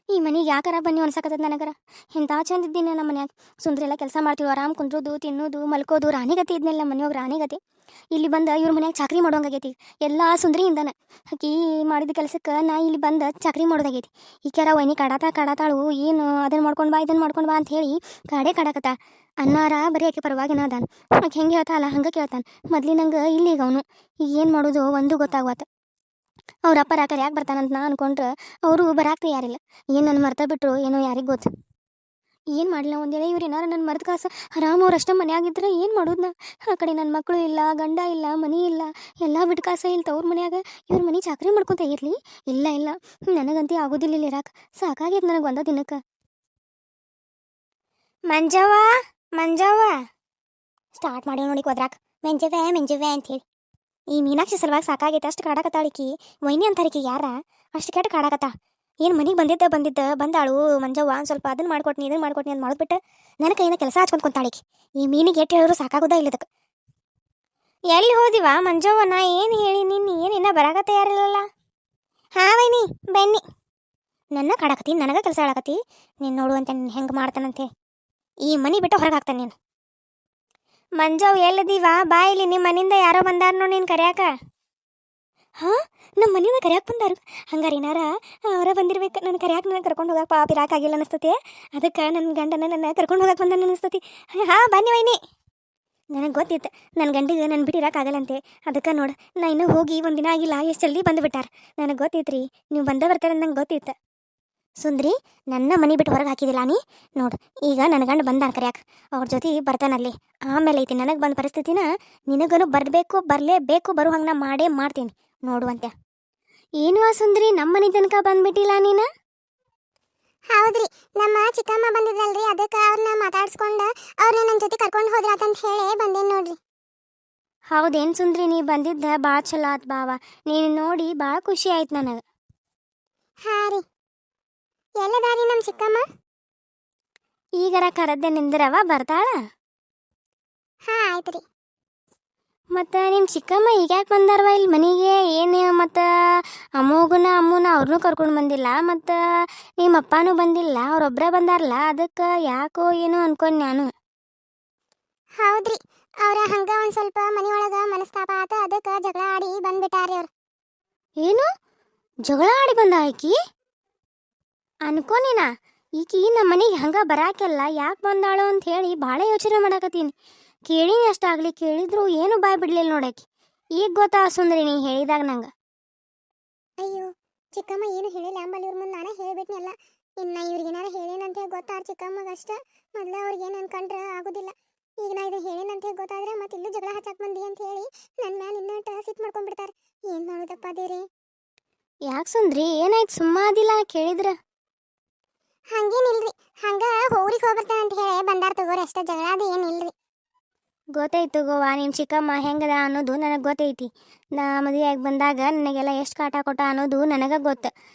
ಈ ಮನೆಗೆ ಯಾಕಾರ ಬನ್ನಿ ಅನ್ಸಕತ್ತದ ನನಗರ. ಎಂಥ ಚಂದ ಇದ್ದೀನಿ ನಮ್ಮ ಮನ್ಯಾಗ. ಸುಂದ್ರಿ ಎಲ್ಲ ಕೆಲಸ ಮಾಡ್ತೀವಿ, ಆರಾಮ್ ಕುಂದ್ರೋದು ತಿನ್ನೋದು ಮಲ್ಕೋದು ರಾಣಿಗತಿ ಇದ್ನೆಲ್ಲ ಮನೆಯೊಳಗೆ ರಾಣಿಗತಿ. ಇಲ್ಲಿ ಬಂದು ಇವ್ರ ಮನ್ಯಾಗ ಚಾಕ್ರಿ ಮಾಡೋಂಗಾಗೈತಿ. ಎಲ್ಲ ಸುಂದ್ರಿಯಿಂದನ ಆಕಿ ಮಾಡಿದ ಕೆಲಸಕ್ಕೆ ನಾ ಇಲ್ಲಿ ಬಂದು ಚಾಕ್ರಿ ಮಾಡೋದಾಗೈತಿ. ಈಕ್ಯಾರ ವೈನಿ ಕಾಡತಾಳು, ಏನು ಅದನ್ನ ಮಾಡ್ಕೊಂಡು ಬಾ ಇದನ್ನ ಮಾಡ್ಕೊಂಡು ಬಾ ಅಂತ ಹೇಳಿ ಕಾಡಕತ್ತ. ಅನ್ನಾರ ಬರೀ ಆಕೆ ಪರವಾಗಿನ ಅದಾನ. ಆಕೆ ಹೆಂಗೆ ಹೇಳ್ತಾಳ ಹಂಗೆ ಕೇಳ್ತಾನೆ. ಮೊದ್ಲಿನಂಗೆ ಇಲ್ಲಿಗ ಅವನು ಈಗ ಏನು ಮಾಡೋದು ಒಂದು ಗೊತ್ತಾಗ್ವತ್ತ. ಅವ್ರ ಅಪ್ಪ ರಾಕರ್ ಯಾಕೆ ಬರ್ತಾನಂತ ನಾ ಅನ್ಕೊಂಡ್ರೆ ಅವರು ಬರಾಕ್ತ ಯಾರಿಲ್ಲ. ಏನು ನನ್ನ ಮರ್ತ ಬಿಟ್ರು ಏನೋ ಯಾರಿಗೆ ಗೊತ್ತು. ಏನು ಮಾಡಲಿಲ್ಲ ಒಂದೇಳೆ ಇವ್ರು ಏನಾರು ನನ್ನ ಮರ್ದ ಕಾಸು ಆರಾಮ ಅವ್ರು ಅಷ್ಟೇ ಮನೆಯಾಗಿದ್ರೆ ಏನು ಮಾಡೋದು ನಾ. ಆ ಕಡೆ ನನ್ನ ಮಕ್ಕಳು ಇಲ್ಲ, ಗಂಡ ಇಲ್ಲ, ಮನೆ ಇಲ್ಲ, ಎಲ್ಲ ಬಿಟ್ಟು ಕಾಸ ಇಲ್ಲ ಅವ್ರ ಮನ್ಯಾಗ. ಇವ್ರ ಮನೆ ಚಾಕ್ರಿ ಮಾಡ್ಕೊತ ಇರಲಿ. ಇಲ್ಲ ನನಗಂತೂ ಆಗೋದಿಲ್ಲ ಇಲ್ಲಿ ಇರಾಕ. ಸಾಕಾಗೈತೆ ನನಗೆ ಒಂದ ದಿನಕ್ಕೆ. ಮಂಜವ್ವ ಸ್ಟಾರ್ಟ್ ಮಾಡಿ ನೋಡಿ ಒದ್ರಾಕ ಮೆಂಜವೆ ಅಂಥೇಳಿ. ಈ ಮೀನಾಕ್ಷಿ ಸಲುವಾಗಿ ಸಾಕಾಗೈತೆ. ಅಷ್ಟು ಕಾಡಕತ್ತಾಳಿಕಿ ವೈನಿ ಅಂತಾರಿಕಿ ಯಾರ ಅಷ್ಟು ಕೆಟ್ಟ ಕಾಡಕತ್ತ. ಏನು ಮನೆಗೆ ಬಂದಾಳು ಮಂಜವ್ವ ಒಂದು ಸ್ವಲ್ಪ ಅದನ್ನ ಮಾಡ್ಕೊಟ್ನಿ ಇದನ್ನ ಮಾಡ್ಕೊಟ್ನಿ ಅಂತ ಮಾಡಿಬಿಟ್ಟು ನನ್ನ ಕೈಯಿಂದ ಕೆಲಸ ಹಚ್ಕೊಂಡು ಕುಂತಾಳಿಕಿ. ಈ ಮೀನಿಗೆ ಎಟ್ಟು ಹೇಳಿದ್ರು ಸಾಕಾಗೋದ ಇಲ್ಲದಕ್ಕೆ. ಎಲ್ಲಿ ಹೋದಿವ ಮಂಜವ್ವ? ನಾ ಏನು ಹೇಳಿ ನಿನ್ನ ಏನಿನ್ನ ಬರಾಕ ತಯಾರಿಲ್ಲಲ್ಲ. ಹಾಂ ವೈನಿ ಬನ್ನಿ. ನನ್ನ ಕಾಡಕತ್ತಿ, ನನಗೆ ಕೆಲಸ ಹೇಳಕತ್ತಿ. ನೀನು ನೋಡುವಂತೆ ನೀನು ಹೆಂಗೆ ಮಾಡ್ತಾನಂತೆ. ಈ ಮನೆ ಬಿಟ್ಟು ಹೊರಗೆ ಹಾಕ್ತಾನೆ ನೀನು. ಮಂಜವ್ ಎಲ್ಲದೀವ ಬಾ ಇಲ್ಲಿ. ನಿಮ್ಮ ಮನೆಯಿಂದ ಯಾರೋ ಬಂದಾರ ನೋಡಿ ನೀನು ಕರ್ಯಾಕ. ಹಾಂ, ನಮ್ಮ ಮನೆಯಿಂದ ಕರ್ಯಾಕೆ ಬಂದಾರು. ಹಂಗಾರೆ ಏನಾರ ಅವರ ಬಂದಿರ್ಬೇಕು. ನನ್ನ ಕರ್ಯಾಕೆ ನನಗೆ ಕರ್ಕೊಂಡು ಹೋಗಕ್ಕೆ ಪಾಪ ಇರಾಕಾಗಿಲ್ಲ ಅನಿಸ್ತತಿ. ಅದಕ್ಕೆ ನನ್ನ ಗಂಡನ ನನ್ನ ಕರ್ಕೊಂಡು ಹೋಗಕ್ಕೆ ಬಂದ ಅನಿಸ್ತತಿ. ಹಾಂ ಬನ್ನಿ ವೈನಿ. ನನಗೆ ಗೊತ್ತಿತ್ತು ನನ್ನ ಗಂಡಿಗೆ ನನ್ನ ಬಿಟ್ಟು ಇರೋಕ್ಕಾಗಲ್ಲಂತೆ. ಅದಕ್ಕೆ ನೋಡು ನಾ ಇನ್ನೂ ಹೋಗಿ ಒಂದು ದಿನ ಆಗಿಲ್ಲ, ಎಷ್ಟು ಜಲ್ದಿ ಬಂದುಬಿಟ್ಟಾರ. ನನಗೆ ಗೊತ್ತಿತ್ತು ರೀ ನೀವು ಬಂದೇ ಬರ್ತಾರೆ ನಂಗೆ ಗೊತ್ತಿತ್ತು. ಸುಂದ್ರಿ, ನನ್ನ ಮನೆ ಬಿಟ್ಟು ಹೊರಗೆ ಹಾಕಿದಿಲ್ಲ ನೀ. ನೋಡು ಈಗ ನನ್ನ ಗಂಡು ಬಂದಾನ ಕರ್ಯಾಕ, ಅವ್ರ ಜೊತೆ ಬರ್ತಾನಲ್ಲಿ. ಆಮೇಲೆ ಐತಿ ನನಗೆ ಬಂದ ಪರಿಸ್ಥಿತಿನ ನಿನಗನು ಬರಲೇಬೇಕು ಬರೋ ಹಂಗೆ ನಾ ಮಾಡೇ ಮಾಡ್ತೀನಿ ನೋಡುವಂತೆ. ಏನು ಸುಂದ್ರಿ, ನಮ್ಮ ಮನೆ ತನಕ ಬಂದ್ಬಿಟ್ಟಿಲ್ಲ ನೀನು? ಹೌದ್ರಿ, ನಮ್ಮ ಚಿಕ್ಕಮ್ಮ ಬಂದಿದ್ರಲ್ರಿ, ಅದಕ್ಕೆ ಅವ್ರನ್ನ ಮಾತಾಡ್ಸ್ಕೊಂಡು ಅವ್ರನ್ನ ನನ್ನ ಜೊತೆ ಕರ್ಕೊಂಡು ಹೋದ್ರಾತಂತ ಹೇಳಿ ಬಂದೇನು ನೋಡ್ರಿ. ಹೌದೇನು ಸುಂದ್ರಿ, ನೀ ಬಂದಿದ್ದ ಭಾಳ ಚಲೋ ಆತು ಬಾವ. ನೀನು ನೋಡಿ ಭಾಳ ಖುಷಿ ಆಯ್ತು ನನಗೆ. ಹಾಂ ರೀ, ಎಲ್ಲದಾರಿ ನಮ್ಮ ಚಿಕ್ಕಮ್ಮ? ಈಗರ ಕರದ್ದೆ ನಿಂದಿರವ ಬರ್ತಾಳ. ಹಾಂ ಆಯ್ತು ರೀ. ಮತ್ತು ನಿಮ್ಮ ಚಿಕ್ಕಮ್ಮ ಈಗ ಯಾಕೆ ಬಂದಾರವ ಇಲ್ಲಿ ಮನೆಗೆ? ಏನು ಮತ್ತು ಅಮ್ಮನ ಅವ್ರನ್ನೂ ಕರ್ಕೊಂಡು ಬಂದಿಲ್ಲ, ಮತ್ತು ನಿಮ್ಮ ಅಪ್ಪನೂ ಬಂದಿಲ್ಲ, ಅವ್ರೊಬ್ಬರೇ ಬಂದಾರಲ್ಲ. ಅದಕ್ಕೆ ಯಾಕೋ ಏನೋ ಅನ್ಕೊಂಡು ನಾನು. ಹೌದ್ರಿ, ಅವ್ರ ಹಂಗ ಒಂದು ಸ್ವಲ್ಪ ಮನೆಯೊಳಗೆ ಮನಸ್ತಾಪ ಆತ, ಅದಕ್ಕೆ ಜಗಳ ಆಡಿ ಬಂದ್ಬಿಟ್ಟಾರಿ ಅವ್ರು. ಏನು ಜಗಳ ಆಡಿ ಬಂದ ಆಕಿ? ಅನ್ಕೋನಿನ ಈಕಿ ನಮ್ಮ ಮನೆಗೆ ಹಂಗೆ ಬರಾಕೆಲ್ಲ ಯಾಕೆ ಬಂದಾಳೋ ಅಂತ ಹೇಳಿ ಭಾಳ ಯೋಚನೆ ಮಾಡಕತ್ತೀನಿ. ಕೇಳೀನಿ ಅಷ್ಟಾಗಲಿ, ಕೇಳಿದ್ರು ಏನು ಬಾಯ್ ಬಿಡ್ಲಿಲ್ಲ ನೋಡಾಕಿ. ಈಗ ಗೊತ್ತಾ ಸುಂದ್ರಿ ನೀ ಹೇಳಿದಾಗ ನಂಗೆ. ಅಯ್ಯೋ, ಚಿಕ್ಕಮ್ಮ ಏನು ಹೇಳಿಲ್ಲ ಅಂಬಲ್ಲಿ ಇವ್ರ ಮುಂದೆ ನಾನೇ ಹೇಳಿಬಿಟ್ನಲ್ಲ. ಇನ್ನು ಇವ್ರಿಗೇನಾರು ಹೇಳೇನಂತ ಹೇಳಿ ಗೊತ್ತಾರ ಚಿಕ್ಕಮ್ಮಗೆ ಅಷ್ಟೇ. ಮೊದಲು ಅವ್ರಿಗೇನು ಅನ್ಕೊಂಡ್ರೆ ಆಗೋದಿಲ್ಲ. ಈಗ ನಾ ಇದು ಹೇಳೇನಂತ ಹೇಳಿ ಗೊತ್ತಾದ್ರೆ ಮತ್ತೆ ಇಲ್ಲೂ ಜಗಳ ಹಚ್ಚಾಕ್ ಬಂದಿ ಅಂತ ಹೇಳಿ ನನ್ನ ಮ್ಯಾಲೆ ಇನ್ನಟ ಸಿಟ್ಟು ಮಾಡ್ಕೊಂಡ್ಬಿಡ್ತಾರೆ. ಏನು ಮಾಡೋದಪ್ಪ ದೇವ್ರಿ. ಯಾಕೆ ಸುಂದ್ರಿ ಏನಾಯ್ತು ಸುಮ್ಮಾದಿಲ್ಲ ಕೇಳಿದ್ರ? ಹಂಗೇನಿಲ್ರಿ, ಹಂಗ ಊರಿಗೆ ಹೋಗ್ಬರ್ತಾನೆ ಅಂತ ಹೇಳಿ ಬಂದಾರ ತಗೋರಿ ಅಷ್ಟೇ, ಜಗಳ ಅದು ಏನಿಲ್ರಿ. ಗೊತ್ತಾಯ್ತು ಗೋವಾ ನಿಮ್ಮ ಚಿಕ್ಕಮ್ಮ ಹೆಂಗದ ಅನ್ನೋದು ನನಗೆ ಗೊತ್ತೈತಿ. ನಾ ಮದುವೆಯಾಗಿ ಬಂದಾಗ ನನಗೆಲ್ಲ ಎಷ್ಟು ಕಾಟ ಕೊಟ್ಟ ಅನ್ನೋದು ನನಗೆ ಗೊತ್ತು.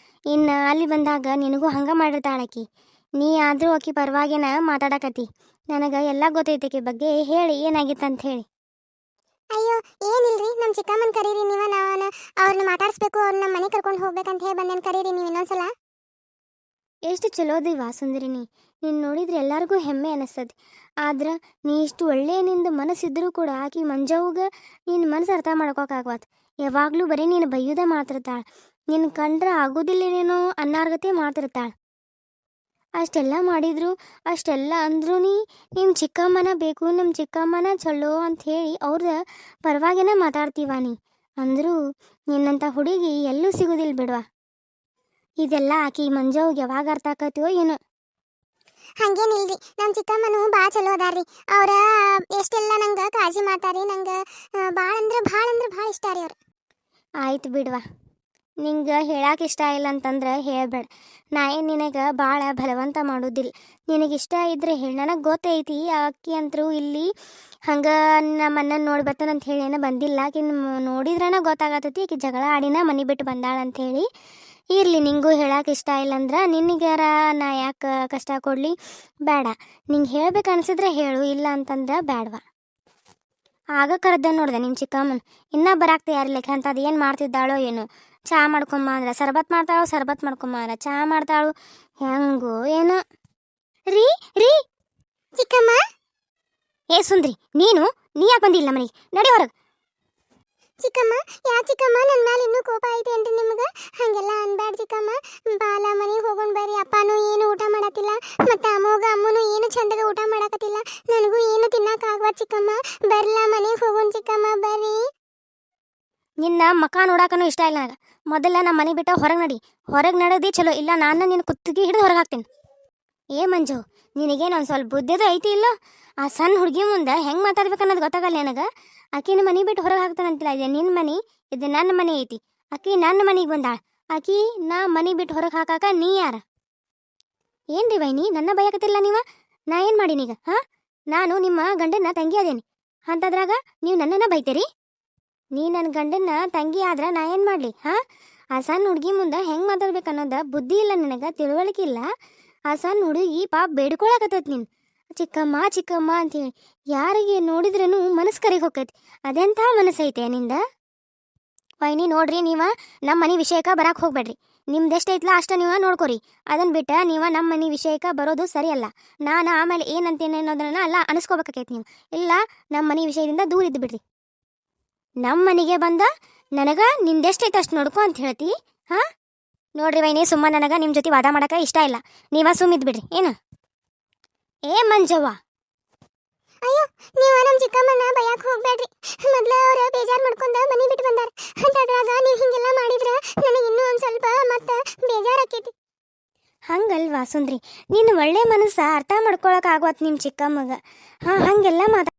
ಇನ್ನು ಅಲ್ಲಿ ಬಂದಾಗ ನಿನಗೂ ಹಂಗೆ ಮಾಡಿರ್ತಾಳಕಿ. ನೀ ಆದರೂ ಆಕಿ ಪರವಾಗಿನ ಮಾತಾಡಕತ್ತಿ. ನನಗೆ ಎಲ್ಲ ಗೊತ್ತೈತಿ ಆಕಿ ಬಗ್ಗೆ. ಹೇಳಿ ಏನಾಗಿತ್ತು ಅಂತ ಹೇಳಿ. ಅಯ್ಯೋ ಏನಿಲ್ರಿ, ನಮ್ಮ ಚಿಕ್ಕಮ್ಮನ ಕರೀರಿ ನೀವು. ನಾನು ಅವ್ರನ್ನ ಮಾತಾಡಿಸ್ಬೇಕು, ಅವ್ರನ್ನ ಮನೆ ಕರ್ಕೊಂಡು ಹೋಗ್ಬೇಕಂತ ಹೇಳಿ ಬಂದೇನು. ಕರೀರಿ ನೀವು ಇನ್ನೊಂದ್ಸಲ. ಎಷ್ಟು ಚಲೋದಿವಾ ಸುಂದರಿ ನೀನು ನೋಡಿದ್ರೆ ಎಲ್ಲರಿಗೂ ಹೆಮ್ಮೆ ಅನಿಸ್ತದೆ. ಆದ್ರೆ ನೀ ಇಷ್ಟು ಒಳ್ಳೆಯ ನಿಂದು ಮನಸ್ಸಿದ್ರೂ ಕೂಡ ಆಕಿ ಮಂಜವ್ಗೆ ನಿನ್ನ ಮನಸ್ಸು ಅರ್ಥ ಮಾಡ್ಕೋಕ್ಕಾಗ್ವತ್ತು. ಯಾವಾಗಲೂ ಬರೀ ನೀನು ಬೈಯೋದೇ ಮಾಡ್ತಿರ್ತಾಳೆ. ನಿನ್ನ ಕಂಡ್ರೆ ಆಗೋದಿಲ್ಲೇನೇನೋ ಅನ್ನಾರ್ಗತೆ ಮಾಡ್ತಿರ್ತಾಳೆ. ಅಷ್ಟೆಲ್ಲ ಮಾಡಿದ್ರು ಅಷ್ಟೆಲ್ಲ ಅಂದ್ರೂ ನಿಮ್ಮ ಚಿಕ್ಕಮ್ಮನ ಬೇಕು, ನಮ್ಮ ಚಿಕ್ಕಮ್ಮನ ಚಲೋ ಅಂಥೇಳಿ ಅವ್ರ ಪರವಾಗಿನ ಮಾತಾಡ್ತೀವ ನೀ. ಅಂದರೂ ನಿನ್ನಂಥ ಹುಡುಗಿ ಎಲ್ಲೂ ಸಿಗೋದಿಲ್ಲ ಬಿಡ್ವಾ. ಇದೆಲ್ಲ ಆಕಿ ಮಂಜವ್ಗೆ ಯಾವಾಗ ಅರ್ಥ ಆಕತ್ತೋ ಏನೋ. ಹಂಗೇನಿಲ್ರಿ, ನಮ್ಮ ಚಿಕ್ಕಮ್ಮನು ಭಾಳ ಚಲೋ ಅದಾರ್ರಿ. ಅವ್ರ ಎಷ್ಟೆಲ್ಲ ನಂಗೆ ಕಾಳಜಿ ಮಾಡ್ತಾರ್ರಿ. ನಂಗೆ ಭಾಳ ಅಂದ್ರೆ ಭಾಳ ಇಷ್ಟ ರೀ ಅವ್ರು. ಆಯ್ತು ಬಿಡ್ವಾ, ನಿಂಗೆ ಹೇಳಕ್ಕೆ ಇಷ್ಟ ಇಲ್ಲ ಅಂತಂದ್ರೆ ಹೇಳಬೇಡ. ನಾ ಏನು ನಿನಗೆ ಭಾಳ ಬಲವಂತ ಮಾಡೋದಿಲ್ಲ. ನಿನಗಿಷ್ಟ ಇದ್ರೆ ಹೇಳಿ. ನನಗೆ ಗೊತ್ತೈತಿ ಆಕಿ ಅಂತರೂ ಇಲ್ಲಿ ಹಂಗೆ ನಮ್ಮನ್ನ ನೋಡಿ ಬರ್ತಾನಂತ ಹೇಳಿ ಏನೋ ಬಂದಿಲ್ಲ. ಆಕಿ ನೋಡಿದ್ರನ ಗೊತ್ತಾಗತ್ತೈತಿ ಆಕಿ ಜಗಳ ಆಡಿನ ಮನೆ ಬಿಟ್ಟು ಬಂದಾಳಂಥೇಳಿ. ಇರಲಿ, ನಿಂಗೂ ಹೇಳಕ್ಕೆ ಇಷ್ಟ ಇಲ್ಲ ಅಂದ್ರೆ ನಿನಗ್ಯಾರ ನಾ ಯಾಕೆ ಕಷ್ಟ ಕೊಡಲಿ? ಬೇಡ, ನಿಂಗೆ ಹೇಳ್ಬೇಕು ಅನ್ಸಿದ್ರೆ ಹೇಳು, ಇಲ್ಲ ಅಂತಂದ್ರೆ ಬೇಡವಾ. ಆಗ ಕರೆದ ನೋಡಿದೆ ನಿಮ್ಮ ಚಿಕ್ಕಮ್ಮನ. ಇನ್ನೂ ಬರಾಕ್ತ ಯಾರಿಲ್ಲಕ್ಕೆ ಅಂತ ಅದು ಏನು ಮಾಡ್ತಿದ್ದಾಳೋ ಏನೋ. ಚಹಾ ಮಾಡ್ಕೊಂಬ ಅಂದ್ರೆ ಸರ್ಬತ್ ಮಾಡ್ತಾಳು, ಸರ್ಬತ್ ಮಾಡ್ಕೊಂಬ ಅಂದ್ರೆ ಚಹಾ ಮಾಡ್ತಾಳು. ಹೆಂಗೋ ಏನೋ. ರೀ ರೀ ಚಿಕ್ಕಮ್ಮ ಏ ಸುಂದ್ರಿ, ನೀ ಯಾಕೆ ಬಂದಿಲ್ಲ ಮನೆಗೆ? ನಡಿ ಹೊರಗೆ. ಚಿಕ್ಕಮ್ಮ ಯಾ ಚಿಕ್ಕಮ್ಮ ನನ್ನ ಮೇಲೆ ಇನ್ನೂ ಕೋಪ ಐತೇನ್ರಿ ನಿಮ್ಗೆ? ಹಂಗೆಲ್ಲ ಅನ್ಬ್ಯಾಡ ಚಿಕ್ಕಮ್ಮ. ಬಾಲ ಮನೆಗೆ ಹೋಗೋಣ ಬರ್ರಿ. ಅಪ್ಪನೂ ಏನು ಊಟ ಮಾಡತ್ತಿಲ್ಲ, ಮತ್ತೆ ಅಮ್ಮನೂ ಏನು ಚಂದಗೆ ಊಟ ಮಾಡಕತ್ತಿಲ್ಲ. ನನಗೂ ಏನು ತಿನ್ನಕ್ಕಾಗವ ಚಿಕ್ಕಮ್ಮ. ಬರ್ಲ ಮನೆಗೆ ಹೋಗೋಣ ಚಿಕ್ಕಮ್ಮ, ಬರ್ರಿ. ನಿನ್ನ ಮಕ ನೋಡಾಕನೂ ಇಷ್ಟ ಇಲ್ಲ ನನಗೆ. ಮೊದಲ ನಮ್ಮ ಮನೆ ಬಿಟ್ಟ ಹೊರಗೆ ನಡಿ. ಹೊರಗೆ ನಡೋದಿ ಚಲೋ, ಇಲ್ಲ ನಾನು ನಿನ್ನ ಕುತ್ತಿಗೆ ಹಿಡಿದು ಹೊರಗೆ ಹಾಕ್ತೀನಿ. ಏ ಮಂಜು, ನಿನಗೇನು ಒಂದು ಸ್ವಲ್ಪ ಬುದ್ಧಿದು ಐತಿ ಇಲ್ಲ? ಆ ಸಣ್ಣ ಹುಡುಗಿ ಮುಂದೆ ಹೆಂಗೆ ಮಾತಾಡ್ಬೇಕು ಅನ್ನೋದು ಗೊತ್ತಾಗಲ್ಲ ನನಗೆ. ಆಕಿನ ಮನೆ ಬಿಟ್ಟು ಹೊರಗೆ ಹಾಕ್ತಾನಂತಿಲ್ಲ. ಇದೆ ನಿನ್ನ ಮನೆ, ಇದು ನನ್ನ ಮನೆ ಐತಿ. ಆಕಿ ನನ್ನ ಮನೆಗೆ ಬಂದಾಳ. ಆಕಿ ನಾ ಮನೆ ಬಿಟ್ಟು ಹೊರಗೆ ಹಾಕಾಕ ನೀ ಯಾರ? ಏನ್ರಿ ವೈನಿ ನನ್ನ ಬಯಕತ್ತಿಲ್ಲ ನೀವು? ನಾ ಏನು ಮಾಡೀನೀಗ? ಹಾಂ, ನಾನು ನಿಮ್ಮ ಗಂಡನ ತಂಗಿ ಅದೇನಿ ಅಂತದ್ರಾಗ ನೀವು ನನ್ನನ್ನು ಬೈತೀರಿ? ನೀ ನನ್ನ ಗಂಡನ ತಂಗಿ ಆದ್ರೆ ನಾ ಏನು ಮಾಡಲಿ? ಹಾಂ, ಆ ಸಣ್ಣ ಹುಡುಗಿ ಮುಂದೆ ಹೆಂಗೆ ಮಾತಾಡ್ಬೇಕು ಅನ್ನೋದು ಬುದ್ಧಿ ಇಲ್ಲ ನಿನಗೆ, ತಿಳುವಳಿಕೆ ಇಲ್ಲ. ಆ ಸಣ್ಣ ಹುಡುಗಿ ಪಾಪ ಬೇಡ್ಕೊಳಕತ್ತೈತಿ ನೀನು ಚಿಕ್ಕಮ್ಮ ಚಿಕ್ಕಮ್ಮ ಅಂತೇಳಿ. ಯಾರಿಗೆ ನೋಡಿದ್ರೂ ಮನಸ್ಸು ಕರಿಗೆ ಹೋಗ್ತೈತಿ. ಅದೆಂಥ ಮನಸ್ಸೈತೆ ನಿಂದ? ವೈನಿ ನೋಡ್ರಿ, ನೀವು ನಮ್ಮ ಮನೆ ವಿಷಯಕ್ಕೆ ಬರಕ್ಕೆ ಹೋಗ್ಬೇಡ್ರಿ. ನಿಮ್ದೆಷ್ಟು ಐತ್ಲ ಅಷ್ಟು ನೀವು ನೋಡ್ಕೊರಿ. ಅದನ್ನು ಬಿಟ್ಟು ನೀವು ನಮ್ಮ ಮನೆ ವಿಷಯಕ್ಕೆ ಬರೋದು ಸರಿಯಲ್ಲ. ನಾನು ಆಮೇಲೆ ಏನಂತೇನೆ ಅನ್ನೋದನ್ನ ಎಲ್ಲ ಅನಿಸ್ಕೋಬೇಕಾಕೈತಿ ನೀವು. ಇಲ್ಲ, ನಮ್ಮ ಮನೆ ವಿಷಯದಿಂದ ದೂರ ಇದ್ದು ಬಿಡ್ರಿ. ನಮ್ಮ ಮನೆಗೆ ಬಂದ ನನಗೆ ನಿಂದೆಷ್ಟೈತೆ ಅಷ್ಟು ನೋಡ್ಕೊ ಅಂತ ಹೇಳ್ತಿ? ಹಾಂ ನೋಡ್ರಿ ವೈನಿ, ಸುಮ್ಮ ನನಗೆ ನಿಮ್ಮ ಜೊತೆ ವಾದ ಮಾಡೋಕೆ ಇಷ್ಟ ಇಲ್ಲ. ನೀವ ಸುಮ್ಮಿದ್ದು ಬಿಡ್ರಿ. ಏನು ಏ ಮಂಜವ್ವ? ಅಯ್ಯೋ, ನೀವು ನಮ್ಮ ಚಿಕ್ಕಮ್ಮನ ಬಯಕ್ಕೆ ಹೋಗ್ಬೇಡ್ರಿ. ಮೊದಲು ಅವ್ರು ಬೇಜಾರು ಮಾಡ್ಕೊಂಡು ಮನೆ ಬಿಟ್ಟು ಬಂದಾರ. ಅಂತದ್ರಾಗ ನೀವು ಹಿಂಗೆಲ್ಲ ಮಾಡಿದ್ರೆ ನನಗೆ ಇನ್ನೂ ಒಂದು ಸ್ವಲ್ಪ ಮತ್ತೆ ಬೇಜಾರಾಕೈತಿ. ಹಂಗಲ್ವಾ ಸುಂದ್ರಿ, ನೀನು ಒಳ್ಳೆ ಮನಸ್ಸ ಅರ್ಥ ಮಾಡ್ಕೊಳಕ್ಕೆ ಆಗೋತ್ ನಿಮ್ಮ ಚಿಕ್ಕಮ್ಮಗ. ಹಾಂ, ಹಾಗೆಲ್ಲ